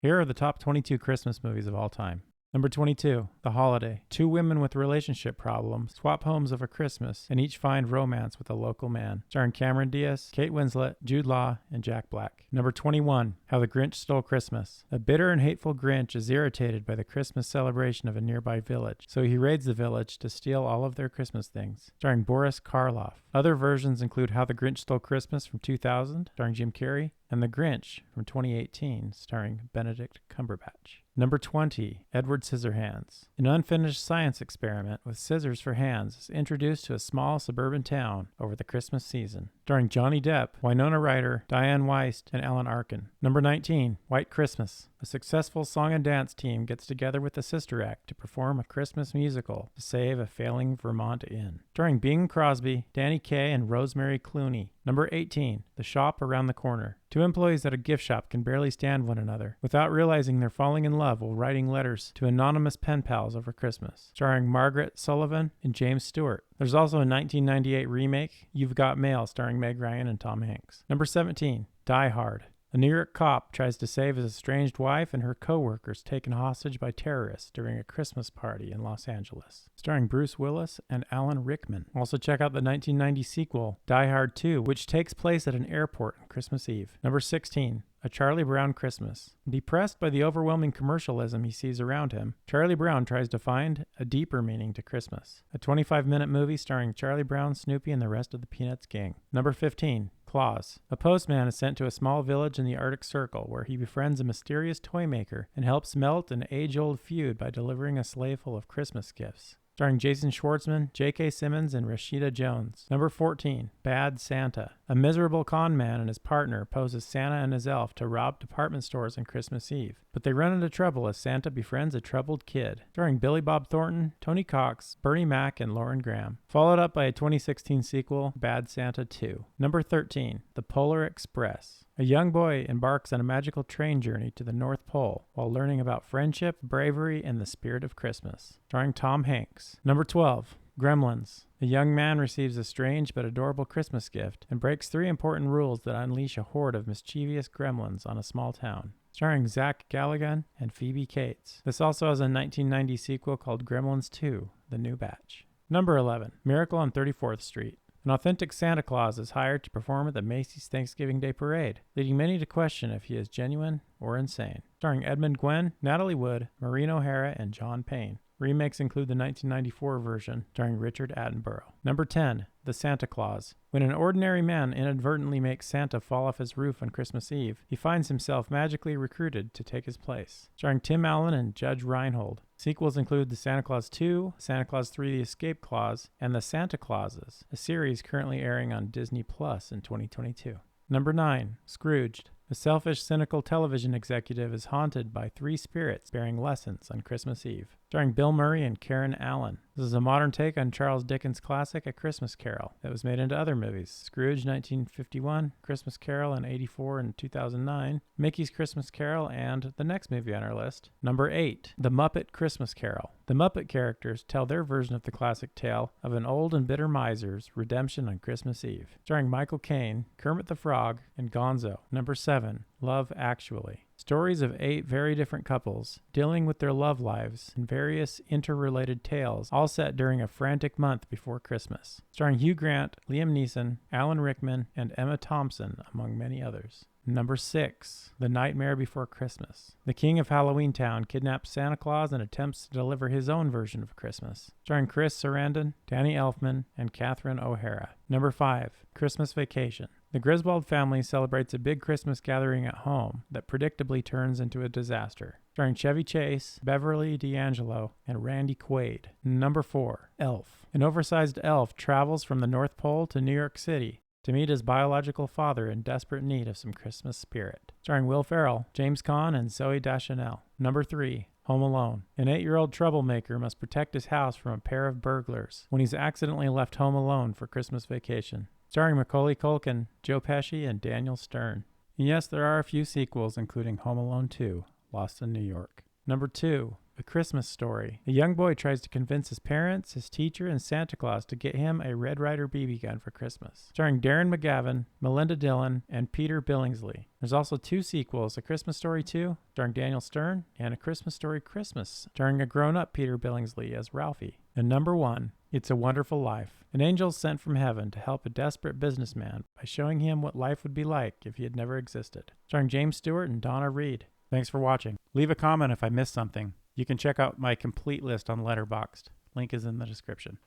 Here are the top 22 Christmas movies of all time. Number 22, The Holiday. Two women with relationship problems swap homes over Christmas and each find romance with a local man. Starring Cameron Diaz, Kate Winslet, Jude Law, and Jack Black. Number 21, How the Grinch Stole Christmas. A bitter and hateful Grinch is irritated by the Christmas celebration of a nearby village, so he raids the village to steal all of their Christmas things. Starring Boris Karloff. Other versions include How the Grinch Stole Christmas from 2000, starring Jim Carrey, and The Grinch from 2018, starring Benedict Cumberbatch. Number 20, Edward Scissorhands. An unfinished science experiment with scissors for hands is introduced to a small suburban town over the Christmas season. Starring Johnny Depp, Winona Ryder, Diane Weist, and Alan Arkin. Number 19, White Christmas. A successful song and dance team gets together with the Sister Act to perform a Christmas musical to save a failing Vermont inn. Starring Bing Crosby, Danny Kaye, and Rosemary Clooney. Number 18, The Shop Around the Corner. Two employees at a gift shop can barely stand one another without realizing they're falling in love while writing letters to anonymous pen pals over Christmas. Starring Margaret Sullivan and James Stewart. There's also a 1998 remake, You've Got Mail, starring Meg Ryan and Tom Hanks. Number 17, Die Hard. A New York cop tries to save his estranged wife and her co-workers taken hostage by terrorists during a Christmas party in Los Angeles. Starring Bruce Willis and Alan Rickman. Also check out the 1990 sequel, Die Hard 2, which takes place at an airport on Christmas Eve. Number 16, A Charlie Brown Christmas. Depressed by the overwhelming commercialism he sees around him, Charlie Brown tries to find a deeper meaning to Christmas. A 25-minute movie starring Charlie Brown, Snoopy, and the rest of the Peanuts gang. Number 15, Claus. A postman is sent to a small village in the Arctic Circle where he befriends a mysterious toy maker and helps melt an age-old feud by delivering a sleigh full of Christmas gifts. Starring Jason Schwartzman, J.K. Simmons, and Rashida Jones. Number 14, Bad Santa. A miserable con man and his partner pose as Santa and his elf to rob department stores on Christmas Eve. But they run into trouble as Santa befriends a troubled kid. Starring Billy Bob Thornton, Tony Cox, Bernie Mac, and Lauren Graham. Followed up by a 2016 sequel, Bad Santa 2. Number 13, The Polar Express. A young boy embarks on a magical train journey to the North Pole while learning about friendship, bravery, and the spirit of Christmas. Starring Tom Hanks. Number 12, Gremlins. A young man receives a strange but adorable Christmas gift and breaks 3 important rules that unleash a horde of mischievous gremlins on a small town. Starring Zach Galligan and Phoebe Cates. This also has a 1990 sequel called Gremlins 2, The New Batch. Number 11, Miracle on 34th Street. An authentic Santa Claus is hired to perform at the Macy's Thanksgiving Day Parade, leading many to question if he is genuine or insane. Starring Edmund Gwenn, Natalie Wood, Maureen O'Hara, and John Payne. Remakes include the 1994 version starring Richard Attenborough. Number 10, The Santa Claus. When an ordinary man inadvertently makes Santa fall off his roof on Christmas Eve, he finds himself magically recruited to take his place. Starring Tim Allen and Judge Reinhold. Sequels include The Santa Claus 2, Santa Claus 3: The Escape Clause, and The Santa Clauses, a series currently airing on Disney Plus in 2022. Number 9, Scrooged. A selfish, cynical television executive is haunted by 3 spirits bearing lessons on Christmas Eve. Starring Bill Murray and Karen Allen. This is a modern take on Charles Dickens' classic A Christmas Carol that was made into other movies. Scrooge 1951, Christmas Carol in 84 and 2009, Mickey's Christmas Carol, and the next movie on our list, number 8, The Muppet Christmas Carol. The Muppet characters tell their version of the classic tale of an old and bitter miser's redemption on Christmas Eve. Starring Michael Caine, Kermit the Frog, and Gonzo. Number 7, Love Actually. Stories of 8 very different couples dealing with their love lives and various interrelated tales, all set during a frantic month before Christmas. Starring Hugh Grant, Liam Neeson, Alan Rickman, and Emma Thompson, among many others. Number 6, The Nightmare Before Christmas. The king of Halloween Town kidnaps Santa Claus and attempts to deliver his own version of Christmas. Starring Chris Sarandon, Danny Elfman, and Catherine O'Hara. Number 5, Christmas Vacation. The Griswold family celebrates a big Christmas gathering at home that predictably turns into a disaster. Starring Chevy Chase, Beverly D'Angelo, and Randy Quaid. Number 4, Elf. An oversized elf travels from the North Pole to New York City to meet his biological father in desperate need of some Christmas spirit. Starring Will Ferrell, James Caan, and Zooey Deschanel. Number 3, Home Alone. An 8-year-old troublemaker must protect his house from a pair of burglars when he's accidentally left home alone for Christmas vacation. Starring Macaulay Culkin, Joe Pesci, and Daniel Stern. And yes, there are a few sequels, including Home Alone 2, Lost in New York. Number 2, A Christmas Story. A young boy tries to convince his parents, his teacher, and Santa Claus to get him a Red Ryder BB gun for Christmas. Starring Darren McGavin, Melinda Dillon, and Peter Billingsley. There's also 2 sequels, A Christmas Story 2, starring Daniel Stern, and A Christmas Story Christmas, starring a grown-up Peter Billingsley as Ralphie. And number 1, It's a Wonderful Life. An angel is sent from heaven to help a desperate businessman by showing him what life would be like if he had never existed. Starring James Stewart and Donna Reed. Thanks for watching. Leave a comment if I missed something. You can check out my complete list on Letterboxd. Link is in the description.